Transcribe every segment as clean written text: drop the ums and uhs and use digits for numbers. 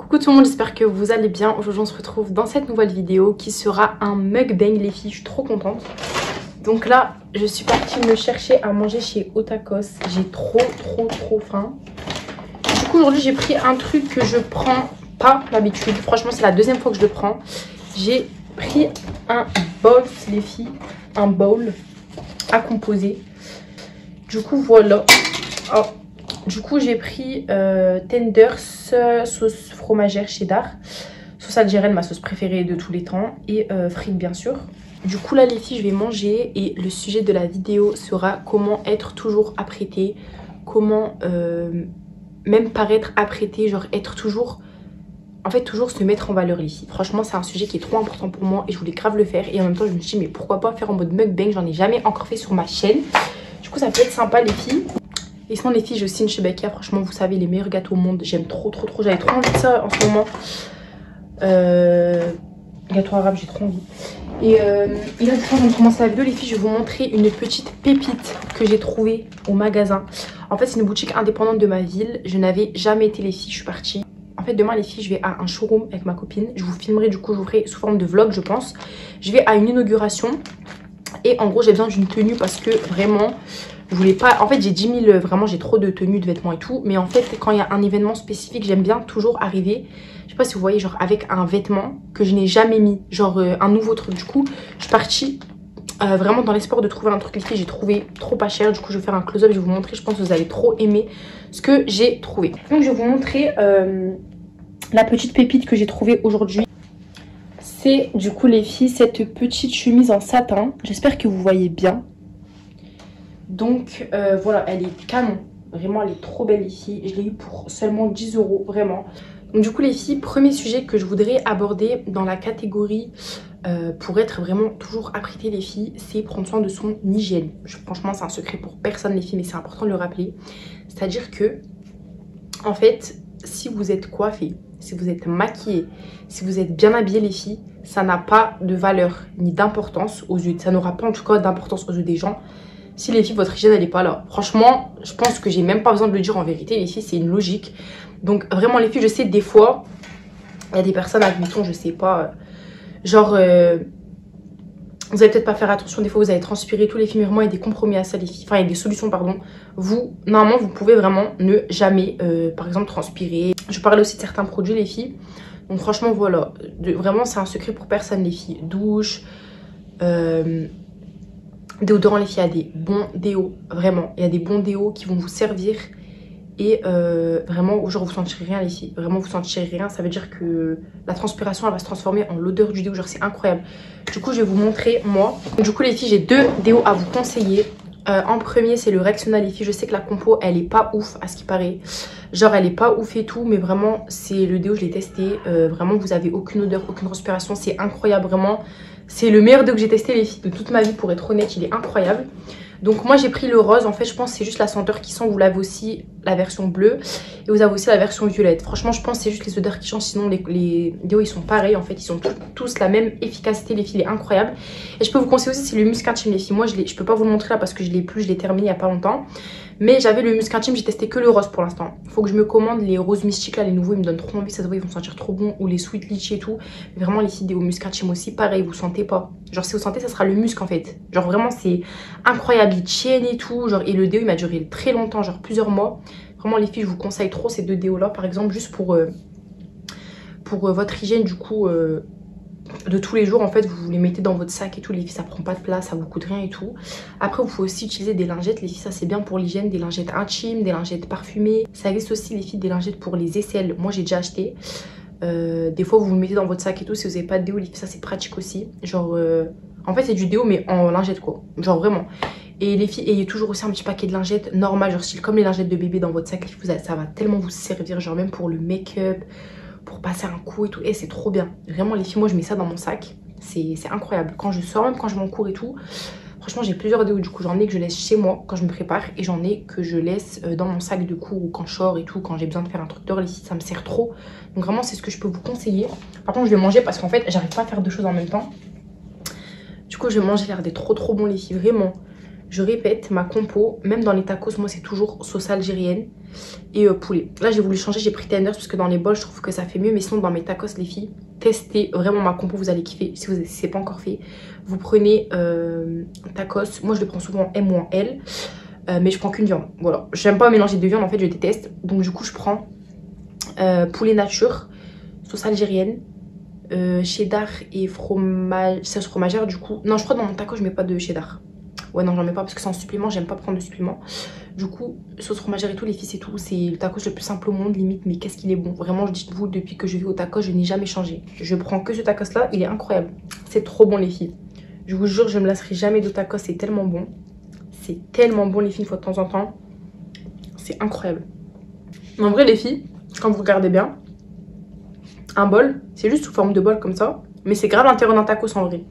Coucou tout le monde, j'espère que vous allez bien. Aujourd'hui on se retrouve dans cette nouvelle vidéo qui sera un mukbang les filles, je suis trop contente. Donc là je suis partie me chercher à manger chez Otakos, j'ai trop faim. Du coup aujourd'hui j'ai pris un truc que je prends pas d'habitude, franchement c'est la deuxième fois que je le prends. J'ai pris un bowl les filles, un bowl à composer. Du coup voilà. Oh. Du coup j'ai pris tenders, sauce fromagère cheddar, sauce algérienne, ma sauce préférée de tous les temps, et frites bien sûr. Du coup là les filles je vais manger et le sujet de la vidéo sera comment être toujours apprêtée, comment même paraître apprêtée, genre être toujours, en fait toujours se mettre en valeur les filles. Franchement c'est un sujet qui est trop important pour moi et je voulais grave le faire, et en même temps je me suis dit mais pourquoi pas faire en mode mukbang, j'en ai jamais encore fait sur ma chaîne. Du coup ça peut être sympa les filles. Et sinon les filles je signe chez Becca, franchement vous savez les meilleurs gâteaux au monde, j'aime trop, j'avais trop envie de ça en ce moment. Gâteau arabe, j'ai trop envie. Et là avant de commencer la vidéo les filles je vais vous montrer une petite pépite que j'ai trouvée au magasin. En fait c'est une boutique indépendante de ma ville, je n'avais jamais été les filles, je suis partie. En fait demain les filles je vais à un showroom avec ma copine, je vous filmerai, du coup je vous ferai sous forme de vlog je pense. Je vais à une inauguration et en gros j'ai besoin d'une tenue parce que vraiment je voulais pas, en fait j'ai 10 000, vraiment j'ai trop de tenues, de vêtements et tout. Mais en fait quand il y a un événement spécifique j'aime bien toujours arriver, je sais pas si vous voyez, genre avec un vêtement que je n'ai jamais mis, genre un nouveau truc. Du coup je suis partie vraiment dans l'espoir de trouver un truc les filles, j'ai trouvé trop pas cher. Du coup je vais faire un close-up, je vais vous montrer, je pense que vous allez trop aimer ce que j'ai trouvé. Donc je vais vous montrer la petite pépite que j'ai trouvée aujourd'hui. C'est du coup les filles cette petite chemise en satin, j'espère que vous voyez bien. Donc voilà, elle est canon, vraiment elle est trop belle ici. Je l'ai eu pour seulement 10 €, vraiment. Donc du coup les filles, premier sujet que je voudrais aborder dans la catégorie pour être vraiment toujours apprêtée les filles, c'est prendre soin de son hygiène. Franchement c'est un secret pour personne les filles, mais c'est important de le rappeler. C'est à dire que en fait si vous êtes coiffée, si vous êtes maquillée, si vous êtes bien habillée les filles, ça n'a pas de valeur ni d'importance aux yeux, ça n'aura pas en tout cas d'importance aux yeux des gens si les filles votre hygiène elle est pas là. Franchement je pense que j'ai même pas besoin de le dire en vérité les filles, c'est une logique. Donc vraiment les filles je sais des fois il y a des personnes, admettons je sais pas, genre vous allez peut-être pas faire attention, des fois vous allez transpirer, tous les filles, mais vraiment il y a des compromis à ça les filles, enfin il y a des solutions pardon. Vous normalement vous pouvez vraiment ne jamais par exemple transpirer. Je parlais aussi de certains produits les filles, donc franchement voilà, vraiment c'est un secret pour personne les filles. Douche, déodorant les filles, il y a des bons déos, vraiment il y a des bons déos qui vont vous servir. Et vraiment genre vous sentirez rien les filles, vraiment vous sentirez rien, ça veut dire que la transpiration elle va se transformer en l'odeur du déo, genre c'est incroyable. Du coup je vais vous montrer moi. Du coup les filles j'ai deux déos à vous conseiller. En premier c'est le Rexona les filles, je sais que la compo elle est pas ouf à ce qui paraît, genre elle est pas ouf et tout, mais vraiment c'est le déo, je l'ai testé, vraiment vous avez aucune odeur, aucune transpiration, c'est incroyable vraiment. C'est le meilleur déo que j'ai testé les filles de toute ma vie pour être honnête, il est incroyable. Donc moi j'ai pris le rose, en fait je pense que c'est juste la senteur qui sent, vous l'avez aussi la version bleue et vous avez aussi la version violette. Franchement je pense que c'est juste les odeurs qui changent, sinon les déos ils sont pareils en fait, ils sont tous la même efficacité les filles, il est incroyable. Et je peux vous conseiller aussi c'est le Musk Intime les filles, moi je peux pas vous le montrer là parce que je l'ai plus, je l'ai terminé il y a pas longtemps. Mais j'avais le Musk Intime, j'ai testé que le rose pour l'instant. Faut que je me commande les roses mystiques là, les nouveaux ils me donnent trop envie, ça se voit ils vont sentir trop bon, ou les sweet litchi et tout. Mais vraiment les filles des Musk Intime aussi pareil, vous sentez pas, genre si vous sentez ça sera le musc en fait, genre vraiment c'est incroyable, il tienne et tout, genre, et le déo il m'a duré très longtemps, genre plusieurs mois. Vraiment les filles je vous conseille trop ces deux déos là par exemple, juste pour votre hygiène du coup de tous les jours en fait, vous les mettez dans votre sac et tout les filles, ça prend pas de place, ça vous coûte rien et tout. Après vous pouvez aussi utiliser des lingettes les filles, ça c'est bien pour l'hygiène, des lingettes intimes, des lingettes parfumées. Ça existe aussi les filles des lingettes pour les aisselles, moi j'ai déjà acheté. Des fois vous le mettez dans votre sac et tout si vous avez pas de déo les filles, ça c'est pratique aussi. Genre en fait c'est du déo mais en lingette quoi, genre vraiment. Et les filles, ayez toujours aussi un petit paquet de lingettes normales, genre style comme les lingettes de bébé dans votre sac, ça va tellement vous servir, genre même pour le make-up, pour passer un coup et tout, et c'est trop bien. Vraiment les filles, moi je mets ça dans mon sac, c'est incroyable. Quand je sors, même quand je vais en cours et tout, franchement j'ai plusieurs déos du coup, j'en ai que je laisse chez moi quand je me prépare, et j'en ai que je laisse dans mon sac de cours, ou quand je sors et tout, quand j'ai besoin de faire un truc dehors les filles, ça me sert trop. Donc vraiment c'est ce que je peux vous conseiller. Par contre je vais manger parce qu'en fait j'arrive pas à faire deux choses en même temps. Du coup je vais manger, l'air d'être trop bon les filles, vraiment. Je répète, ma compo, même dans les tacos, moi c'est toujours sauce algérienne et poulet. Là j'ai voulu changer, j'ai pris tenders parce que dans les bols je trouve que ça fait mieux. Mais sinon dans mes tacos les filles, testez vraiment ma compo, vous allez kiffer. Si c'est pas encore fait, vous prenez tacos, moi je le prends souvent en M ou en L. Mais je prends qu'une viande, voilà. J'aime pas mélanger deux viandes, en fait je déteste. Donc du coup je prends poulet nature, sauce algérienne, cheddar et fromage, sauce fromagère du coup. Non je crois que dans mon taco je mets pas de cheddar. Ouais non j'en mets pas parce que c'est en supplément, j'aime pas prendre de supplément. Du coup sauce fromagère et tout les filles c'est tout. C'est le tacos le plus simple au monde limite, mais qu'est-ce qu'il est bon. Vraiment je dis vous, depuis que je vis au tacos je n'ai jamais changé. Je prends que ce tacos là, il est incroyable. C'est trop bon les filles. Je vous jure je me lasserai jamais de tacos, c'est tellement bon. C'est tellement bon les filles, une fois de temps en temps. C'est incroyable. En vrai les filles, quand vous regardez bien, un bol, c'est juste sous forme de bol comme ça. Mais c'est grave l'intérieur d'un tacos en vrai.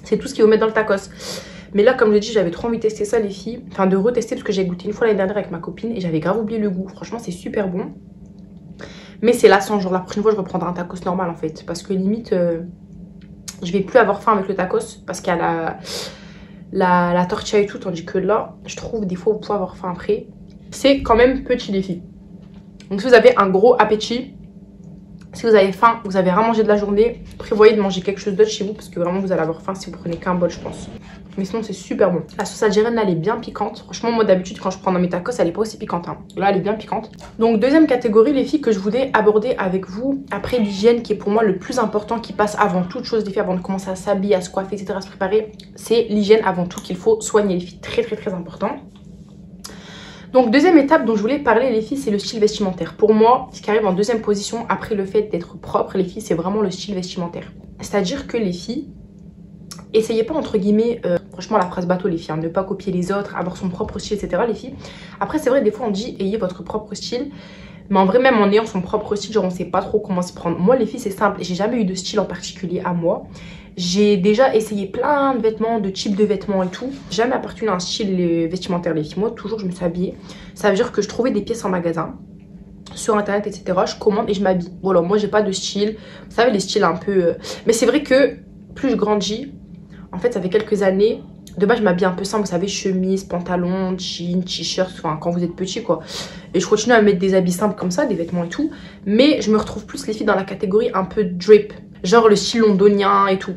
C'est tout ce qu'il faut mettre dans le tacos. Mais là, comme je dis, j'avais trop envie de tester ça, les filles. Enfin, de retester parce que j'ai goûté une fois l'année dernière avec ma copine et j'avais grave oublié le goût. Franchement, c'est super bon. Mais c'est lassant. Genre, la prochaine fois, je reprendrai un tacos normal en fait. Parce que limite, je vais plus avoir faim avec le tacos. Parce qu'il y a la tortilla et tout. Tandis que là, je trouve des fois, vous pouvez avoir faim après. C'est quand même petit, les filles. Donc, si vous avez un gros appétit, si vous avez faim, vous avez rien mangé de la journée, prévoyez de manger quelque chose d'autre chez vous parce que vraiment vous allez avoir faim si vous prenez qu'un bol je pense. Mais sinon c'est super bon. La sauce algérienne là elle est bien piquante. Franchement moi d'habitude quand je prends dans mes tacos elle est pas aussi piquante hein. Là elle est bien piquante. Donc deuxième catégorie les filles que je voulais aborder avec vous. Après l'hygiène qui est pour moi le plus important, qui passe avant toute chose les filles, avant de commencer à s'habiller, à se coiffer etc, à se préparer. C'est l'hygiène avant tout qu'il faut soigner les filles. Très très très important. Donc deuxième étape dont je voulais parler les filles, c'est le style vestimentaire. Pour moi, ce qui arrive en deuxième position après le fait d'être propre les filles, c'est vraiment le style vestimentaire. C'est-à-dire que les filles, essayez pas entre guillemets, franchement la phrase bateau les filles, hein, ne pas copier les autres, avoir son propre style etc les filles. Après c'est vrai des fois on dit ayez votre propre style. Mais en vrai même en ayant son propre style, genre on sait pas trop comment se prendre. Moi les filles c'est simple, j'ai jamais eu de style en particulier à moi. J'ai déjà essayé plein de vêtements, de types de vêtements et tout. Jamais appartenu à un style vestimentaire les filles. Moi toujours je me suis habillée. Ça veut dire que je trouvais des pièces en magasin, sur internet etc. Je commande et je m'habille. Voilà moi j'ai pas de style. Vous savez les styles un peu... Mais c'est vrai que plus je grandis, en fait ça fait quelques années... De base je m'habille un peu simple, vous savez, chemise, pantalon, jean, t-shirt, enfin quand vous êtes petit quoi. Et je continue à mettre des habits simples comme ça, des vêtements et tout. Mais je me retrouve plus les filles dans la catégorie un peu drip. Genre le style londonien et tout.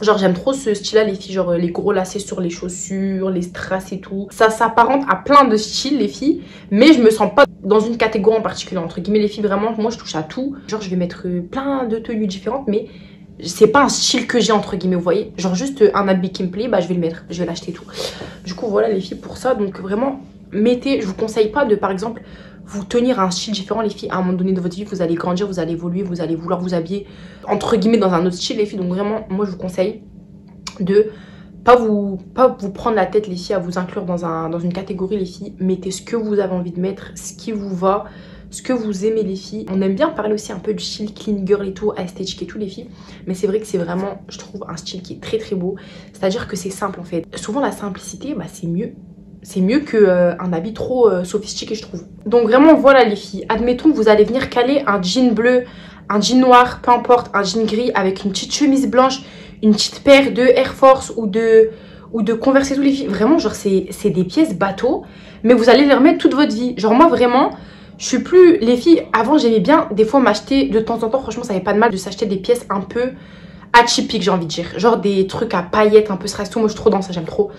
Genre j'aime trop ce style là les filles, genre les gros lacets sur les chaussures, les strass et tout. Ça s'apparente à plein de styles les filles. Mais je me sens pas dans une catégorie en particulier, entre guillemets les filles vraiment. Moi je touche à tout. Genre je vais mettre plein de tenues différentes mais... c'est pas un style que j'ai entre guillemets vous voyez, genre juste un habit qui me plaît bah je vais le mettre, je vais l'acheter tout. Du coup voilà les filles pour ça, donc vraiment mettez, je vous conseille pas de par exemple vous tenir à un style différent les filles. À un moment donné de votre vie vous allez grandir, vous allez évoluer, vous allez vouloir vous habiller entre guillemets dans un autre style les filles. Donc vraiment moi je vous conseille de pas vous prendre la tête les filles à vous inclure dans une catégorie les filles. Mettez ce que vous avez envie de mettre, ce qui vous va, ce que vous aimez les filles. On aime bien parler aussi un peu du style clean girl et tout, esthétique et tout les filles. Mais c'est vrai que c'est vraiment, je trouve, un style qui est très très beau. C'est-à-dire que c'est simple en fait. Souvent la simplicité, bah c'est mieux. C'est mieux qu'un habit trop sophistiqué je trouve. Donc vraiment voilà les filles. Admettons que vous allez venir caler un jean bleu, un jean noir, peu importe, un jean gris avec une petite chemise blanche, une petite paire de Air Force ou de Converse et tout les filles. Vraiment genre c'est des pièces bateau. Mais vous allez les remettre toute votre vie. Genre moi vraiment... je suis plus... les filles, avant j'aimais bien des fois m'acheter de temps en temps, franchement ça n'avait pas de mal de s'acheter des pièces un peu atypiques j'ai envie de dire. Genre des trucs à paillettes, un peu strass, moi je suis trop dans ça, j'aime trop.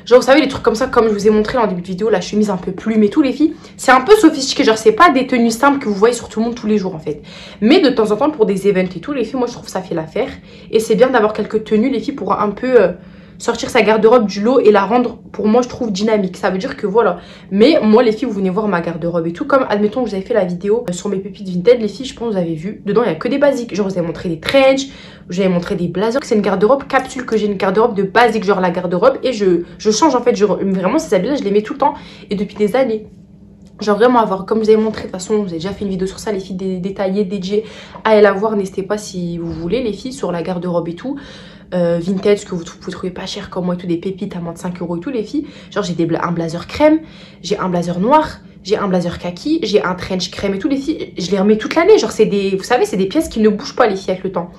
Genre vous savez les trucs comme ça, comme je vous ai montré en début de vidéo, la chemise un peu plume et tout les filles. C'est un peu sophistiqué, genre c'est pas des tenues simples que vous voyez sur tout le monde tous les jours en fait. Mais de temps en temps pour des events et tout les filles, moi je trouve ça fait l'affaire. Et c'est bien d'avoir quelques tenues les filles pour un peu... sortir sa garde-robe du lot et la rendre pour moi je trouve dynamique. Ça veut dire que voilà. Mais moi les filles vous venez voir ma garde-robe et tout. Comme admettons que vous avez fait la vidéo sur mes pépites vintage les filles, je pense que vous avez vu. Dedans il n'y a que des basiques. Genre vous avez montré des trench, vous avez montré des blazers. C'est une garde-robe capsule que j'ai, une garde-robe de basique genre la garde-robe. Et je change en fait. Vraiment ces habits là je les mets tout le temps et depuis des années. Genre vraiment avoir, comme je vous avez montré, de toute façon vous avez déjà fait une vidéo sur ça les filles, détaillées, dédiées à aller la voir, n'hésitez pas si vous voulez les filles, sur la garde-robe et tout. Vintage que vous pouvez trouver pas cher comme moi et tout, des pépites à moins de 5 € et tout les filles. Genre j'ai un blazer crème, j'ai un blazer noir, j'ai un blazer kaki, j'ai un trench crème et tout les filles. Je les remets toute l'année, genre c'est des, vous savez c'est des pièces qui ne bougent pas les filles avec le temps.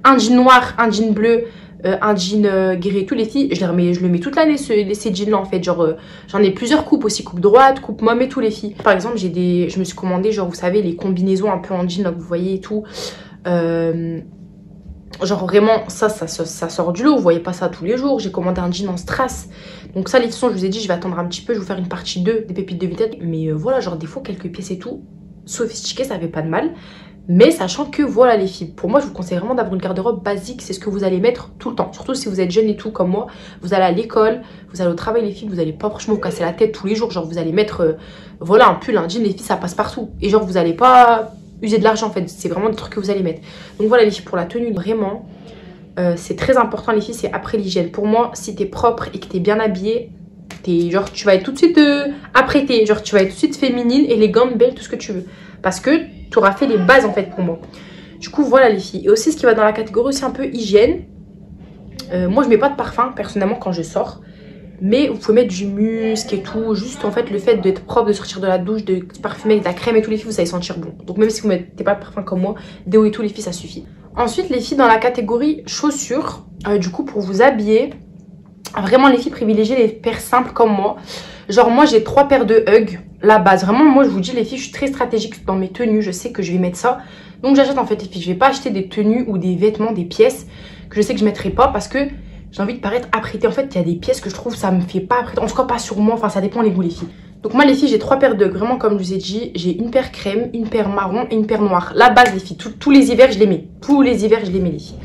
Un jean noir, un jean bleu, un jean gris et tout, les filles, je le mets toute l'année, ces jeans là en fait. Genre, j'en ai plusieurs coupes aussi, coupe droite, coupe môme et tout, les filles. Par exemple, je me suis commandé, genre, vous savez, les combinaisons un peu en jean là que vous voyez et tout. Genre vraiment, ça sort du lot, vous voyez pas ça tous les jours. J'ai commandé un jean en strass. Donc ça, les filles, je vous ai dit, je vais attendre un petit peu, je vais vous faire une partie 2 des pépites de vitesse. Mais voilà, genre des fois, quelques pièces et tout, sophistiquées, ça fait pas de mal. Mais sachant que voilà les filles, pour moi je vous conseille vraiment d'avoir une garde-robe basique, c'est ce que vous allez mettre tout le temps. Surtout si vous êtes jeune et tout comme moi, vous allez à l'école, vous allez au travail les filles, vous allez pas franchement vous casser la tête tous les jours. Genre vous allez mettre, voilà un pull, un jean, les filles ça passe partout. Et genre vous allez pas user de l'argent en fait, c'est vraiment des trucs que vous allez mettre. Donc voilà les filles, pour la tenue vraiment, c'est très important les filles, c'est après l'hygiène. Pour moi si t'es propre et que t'es bien habillée, genre tu vas être tout de suite apprêtée, genre tu vas être tout de suite féminine, élégante, belle, tout ce que tu veux. Parce que tu auras fait les bases en fait pour moi. Du coup voilà les filles. Et aussi ce qui va dans la catégorie aussi un peu hygiène. Moi je mets pas de parfum personnellement quand je sors. Mais vous pouvez mettre du musc et tout. Juste en fait le fait d'être propre, de sortir de la douche, de parfumer avec de la crème et tout les filles, vous allez sentir bon. Donc même si vous mettez pas de parfum comme moi, déo et tout les filles ça suffit. Ensuite les filles dans la catégorie chaussures. Du coup pour vous habiller, vraiment les filles privilégiez les paires simples comme moi. Genre moi j'ai 3 paires de Hug, la base. Vraiment moi je vous dis les filles, je suis très stratégique dans mes tenues. Je sais que je vais mettre ça. Donc j'achète en fait les filles. Je vais pas acheter des tenues ou des vêtements, des pièces que je sais que je mettrai pas. Parce que j'ai envie de paraître apprêtée. En fait il y a des pièces que je trouve ça me fait pas apprêter. En tout cas pas sur moi, enfin ça dépend les goûts les filles. Donc moi les filles j'ai 3 paires de Hug. Vraiment comme je vous ai dit, j'ai une paire crème, une paire marron et une paire noire. La base les filles, tous les hivers je les mets. Tous les hivers je les mets les filles.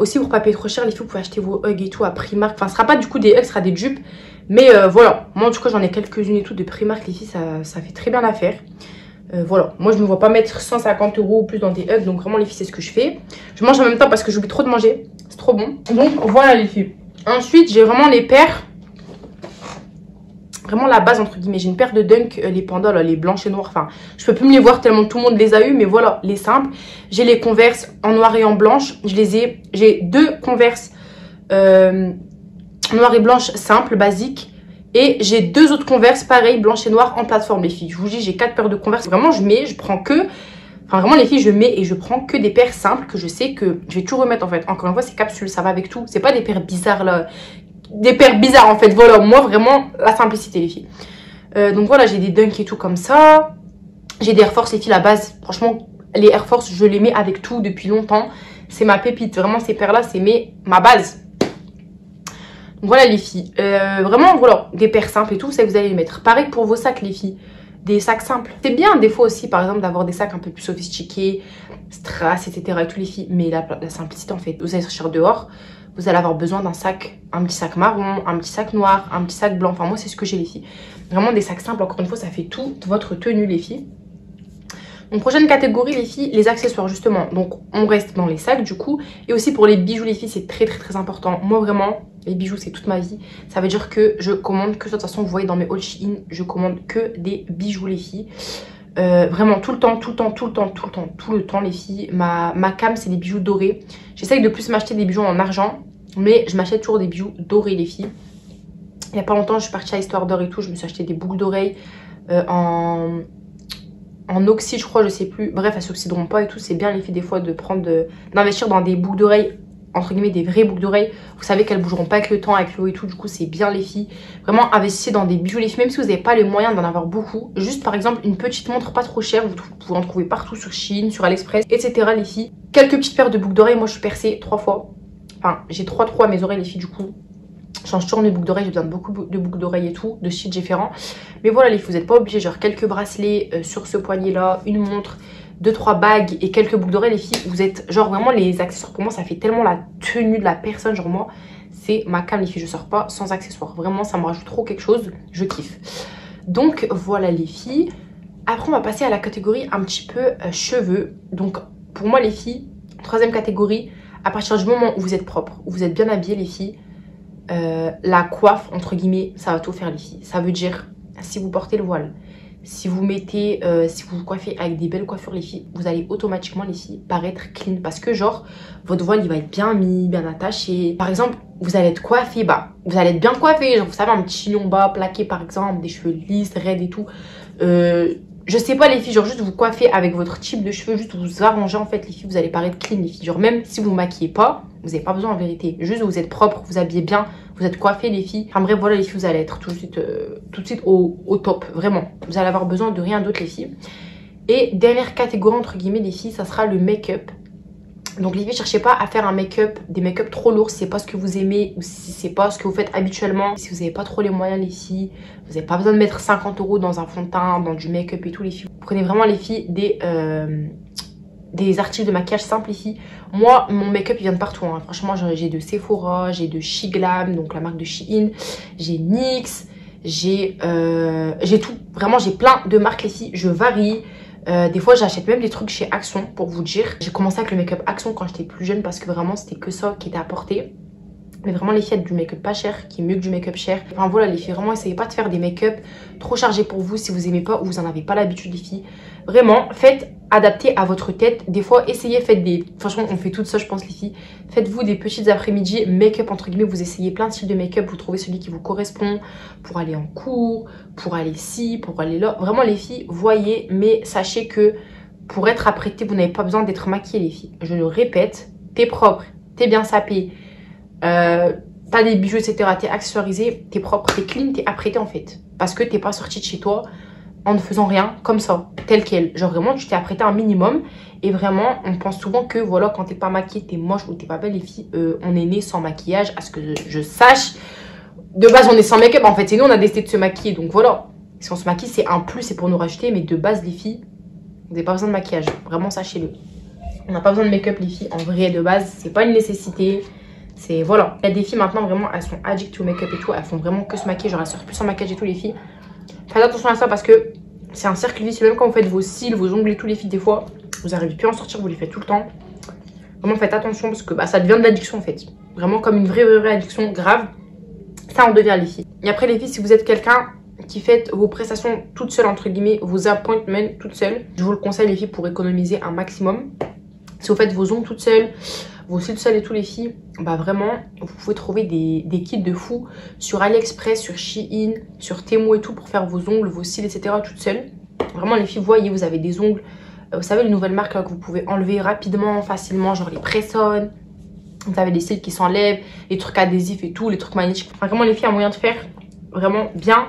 Aussi pour pas payer trop cher les filles, vous pouvez acheter vos Hug et tout à Primark. Enfin ce sera pas du coup des Hug, ce sera des dupes. Mais voilà, moi en tout cas j'en ai quelques-unes et tout de Primark les filles, ça fait très bien l'affaire. Voilà, moi je me vois pas mettre 150 € ou plus dans des Hug. Donc vraiment les filles c'est ce que je fais. Je mange en même temps parce que j'oublie trop de manger. C'est trop bon. Donc voilà les filles. Ensuite j'ai vraiment les paires. Vraiment la base entre guillemets. J'ai une paire de Dunk, les pandas là, les blanches et noires. Enfin je peux plus me les voir tellement tout le monde les a eu. Mais voilà les simples. J'ai les Converse en noir et en blanche. J'ai 2 Converse noir et blanche simple, basique. Et j'ai 2 autres Converse, pareil, blanche et noire en plateforme les filles. Je vous dis, j'ai 4 paires de Converse. Vraiment, je prends que... Enfin, vraiment les filles, je mets et je prends que des paires simples que je sais que je vais tout remettre en fait. Encore une fois, c'est capsule, ça va avec tout. C'est pas des paires bizarres là. Des paires bizarres en fait. Voilà, moi vraiment, la simplicité les filles. Donc voilà, j'ai des Dunk et tout comme ça. J'ai des Air Force les filles, la base. Franchement, les Air Force, je les mets avec tout depuis longtemps. C'est ma pépite. Vraiment, ces paires là, c'est ma base. Voilà les filles, vraiment voilà, des paires simples et tout, ça vous allez les mettre. Pareil pour vos sacs les filles, des sacs simples. C'est bien des fois aussi par exemple d'avoir des sacs un peu plus sophistiqués, strass, etc. et tout les filles. Mais la simplicité en fait, vous allez sortir dehors, vous allez avoir besoin d'un sac, un petit sac marron, un petit sac noir, un petit sac blanc. Enfin moi c'est ce que j'ai les filles. Vraiment des sacs simples, encore une fois ça fait toute votre tenue les filles. Donc prochaine catégorie les filles, les accessoires justement. Donc on reste dans les sacs du coup. Et aussi pour les bijoux les filles, c'est très important. Moi vraiment, les bijoux c'est toute ma vie. Ça veut dire que je commande que, de toute façon vous voyez dans mes haul Shein, je commande que des bijoux les filles. Vraiment tout le temps les filles. Ma cam c'est des bijoux dorés. J'essaye de plus m'acheter des bijoux en argent. Mais je m'achète toujours des bijoux dorés les filles. Il y a pas longtemps je suis partie à Histoire d'Or et tout. Je me suis acheté des boucles d'oreilles en oxy je crois, je sais plus. Bref, elles s'oxyderont pas et tout. C'est bien les filles des fois d'investir dans des boucles d'oreilles, entre guillemets des vraies boucles d'oreilles. Vous savez qu'elles bougeront pas avec le temps, avec l'eau et tout. Du coup c'est bien les filles. Vraiment investissez dans des bijoux les filles. Même si vous n'avez pas les moyens d'en avoir beaucoup. Juste par exemple une petite montre pas trop chère. Vous pouvez en trouver partout sur Shein, sur AliExpress, etc. les filles. Quelques petites paires de boucles d'oreilles. Moi je suis percée 3 fois. Enfin j'ai 3 trous à mes oreilles les filles du coup. Je change toujours mes boucles d'oreilles, j'ai besoin de beaucoup de boucles d'oreilles et tout, de styles différents. Mais voilà les filles, vous n'êtes pas obligés, genre quelques bracelets sur ce poignet là, une montre, 2-3 bagues et quelques boucles d'oreilles les filles. Vous êtes genre vraiment les accessoires pour moi ça fait tellement la tenue de la personne. Genre moi c'est ma cam les filles, je sors pas sans accessoires. Vraiment ça me rajoute trop quelque chose, je kiffe. Donc voilà les filles. Après on va passer à la catégorie un petit peu cheveux. Donc pour moi les filles, troisième catégorie, à partir du moment où vous êtes propre, où vous êtes bien habillées les filles, la coiffe entre guillemets ça va tout faire les filles. Ça veut dire si vous portez le voile, si vous mettez si vous vous coiffez avec des belles coiffures les filles, vous allez automatiquement les filles paraître clean. Parce que genre votre voile il va être bien mis, bien attaché. Par exemple vous allez être coiffé, vous allez être bien coiffé, genre vous savez un petit chignon bas plaqué par exemple, des cheveux lisses, raides et tout. Je sais pas les filles, genre juste vous coiffez avec votre type de cheveux, juste vous arrangez en fait les filles, vous allez paraître clean les filles. Genre même si vous maquillez pas, Vous n'avez pas besoin en vérité. Juste vous êtes propre, vous habillez bien, vous êtes coiffés les filles. Enfin bref, voilà les filles, vous allez être tout de suite au top, vraiment. Vous allez avoir besoin de rien d'autre les filles. Et dernière catégorie entre guillemets les filles, ça sera le make-up. Donc les filles, cherchez pas à faire des make-up trop lourds si c'est pas ce que vous aimez ou si c'est pas ce que vous faites habituellement. Si vous n'avez pas trop les moyens les filles, vous n'avez pas besoin de mettre 50 € dans un fond de teint, dans du make-up et tout les filles. Prenez vraiment les filles des articles de maquillage simples les filles. Moi mon make-up il vient de partout hein. Franchement j'ai de Sephora, j'ai de Shiglam, donc la marque de Shein, j'ai NYX, j'ai tout. Vraiment j'ai plein de marques les filles, je varie. Des fois j'achète même des trucs chez Action pour vous dire. J'ai commencé avec le make-up Action quand j'étais plus jeune parce que vraiment c'était que ça qui était apporté. Mais vraiment les filles, du make-up pas cher qui est mieux que du make-up cher. Enfin voilà les filles, vraiment essayez pas de faire des make-up trop chargés pour vous si vous aimez pas ou vous en avez pas l'habitude les filles. Vraiment faites adapter à votre tête. Des fois essayez, franchement on fait tout ça je pense les filles. Faites-vous des petites après-midi make-up entre guillemets. Vous essayez plein de styles de make-up, vous trouvez celui qui vous correspond pour aller en cours, pour aller ci, pour aller là. Vraiment les filles, voyez, mais sachez que pour être apprêtée, vous n'avez pas besoin d'être maquillée les filles. Je le répète, t'es propre, t'es bien sapée. T'as des bijoux etc, t'es accessorisé, t'es propre, t'es clean, t'es apprêté en fait. Parce que t'es pas sorti de chez toi en ne faisant rien comme ça, tel quel. Genre vraiment tu t'es apprêté un minimum. Et vraiment on pense souvent que voilà quand t'es pas maquillée, t'es moche ou t'es pas belle les filles. On est né sans maquillage, à ce que je sache. De base on est sans make-up en fait, c'est nous on a décidé de se maquiller. Donc voilà, si on se maquille c'est un plus, c'est pour nous rajouter. Mais de base les filles, vous n'avez pas besoin de maquillage, vraiment sachez-le. On n'a pas besoin de make-up les filles, en vrai de base c'est pas une nécessité. C'est voilà, il y a des filles maintenant vraiment elles sont addictes au make-up et tout, elles font vraiment que se maquiller, genre elles sortent plus sans maquillage et tout les filles. Faites attention à ça parce que c'est un cercle vicieux, même quand vous faites vos cils, vos ongles et tout les filles des fois, vous n'arrivez plus à en sortir, vous les faites tout le temps. Vraiment faites attention parce que bah, ça devient de l'addiction en fait. Vraiment comme une vraie addiction grave, ça en devient les filles. Et après les filles, si vous êtes quelqu'un qui fait vos prestations toutes seules entre guillemets, vos appointments toutes seules, je vous le conseille les filles pour économiser un maximum. Si vous faites vos ongles toutes seules, vos cils seuls et tout les filles, bah vraiment vous pouvez trouver des kits de fou sur AliExpress, sur Shein, sur Temu et tout pour faire vos ongles, vos cils etc toutes seules. Vraiment les filles, voyez, vous avez des ongles, vous savez les nouvelles marques là, que vous pouvez enlever rapidement, facilement, genre les press-on. Vous avez des cils qui s'enlèvent, les trucs adhésifs et tout, les trucs magnétiques. Enfin, vraiment les filles, il y a moyen de faire vraiment bien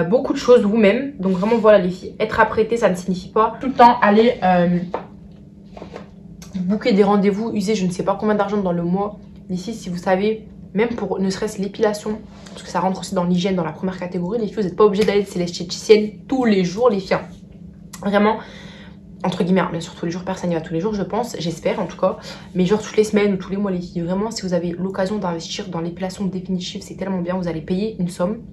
beaucoup de choses vous-même. Donc vraiment voilà les filles, être apprêtée ça ne signifie pas tout le temps aller booker des rendez-vous, user je ne sais pas combien d'argent dans le mois. Ici, si vous savez, même pour ne serait-ce l'épilation, parce que ça rentre aussi dans l'hygiène, dans la première catégorie, les filles, vous n'êtes pas obligé d'aller chez l'esthéticienne tous les jours, les filles. Vraiment, entre guillemets, bien sûr, tous les jours, personne n'y va tous les jours, je pense, j'espère en tout cas. Mais genre toutes les semaines ou tous les mois, les filles, vraiment, si vous avez l'occasion d'investir dans l'épilation définitive, c'est tellement bien, vous allez payer une somme.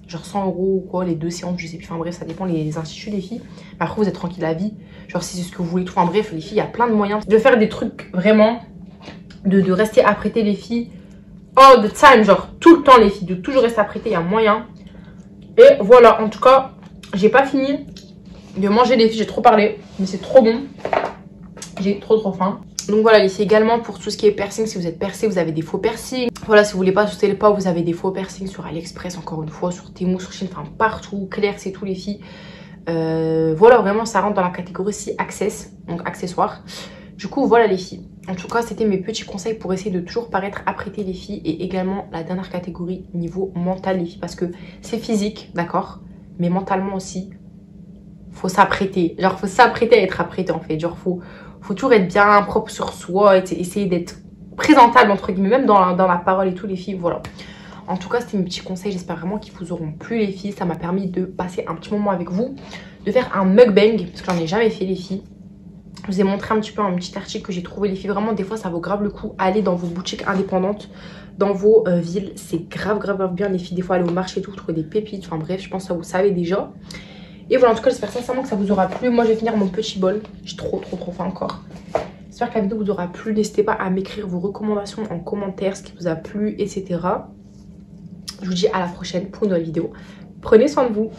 Genre 100 € ou quoi, les 2 séances, je sais plus, enfin bref, ça dépend les instituts les filles. Mais après vous êtes tranquille à vie, genre si c'est ce que vous voulez tout, enfin bref les filles, il y a plein de moyens de faire des trucs vraiment, de rester apprêtées les filles, all the time, genre tout le temps les filles, de toujours rester apprêtées, il y a moyen. Et voilà, en tout cas, j'ai pas fini de manger les filles, j'ai trop parlé, mais c'est trop bon, j'ai trop faim. Donc voilà les filles, également pour tout ce qui est piercing, si vous êtes percé, vous avez des faux piercings. Voilà, si vous voulez pas sauter le pas, vous avez des faux piercings sur AliExpress, encore une fois, sur Temu, sur Shein, enfin partout, Claire, c'est tout les filles. Voilà, vraiment ça rentre dans la catégorie si access, donc accessoires. Du coup voilà les filles, en tout cas c'était mes petits conseils pour essayer de toujours paraître apprêtées les filles. Et également la dernière catégorie niveau mental les filles, parce que c'est physique, d'accord, mais mentalement aussi faut s'apprêter, genre faut s'apprêter à être apprêté en fait, genre faut toujours être bien propre sur soi, essayer d'être présentable entre guillemets, même dans la parole et tout les filles, voilà. En tout cas c'était mes petits conseils, j'espère vraiment qu'ils vous auront plu les filles. Ça m'a permis de passer un petit moment avec vous, de faire un mukbang, parce que j'en ai jamais fait les filles. Je vous ai montré un petit peu un petit article que j'ai trouvé les filles, vraiment des fois ça vaut grave le coup. Allez dans vos boutiques indépendantes, dans vos villes, c'est grave bien les filles. Des fois aller au marché et tout, vous trouvez des pépites, enfin bref je pense que ça vous savez déjà. Et voilà, en tout cas j'espère sincèrement que ça vous aura plu. Moi je vais finir mon petit bol, j'ai trop faim encore. J'espère que la vidéo vous aura plu. N'hésitez pas à m'écrire vos recommandations en commentaire, ce qui vous a plu, etc. Je vous dis à la prochaine pour une nouvelle vidéo. Prenez soin de vous.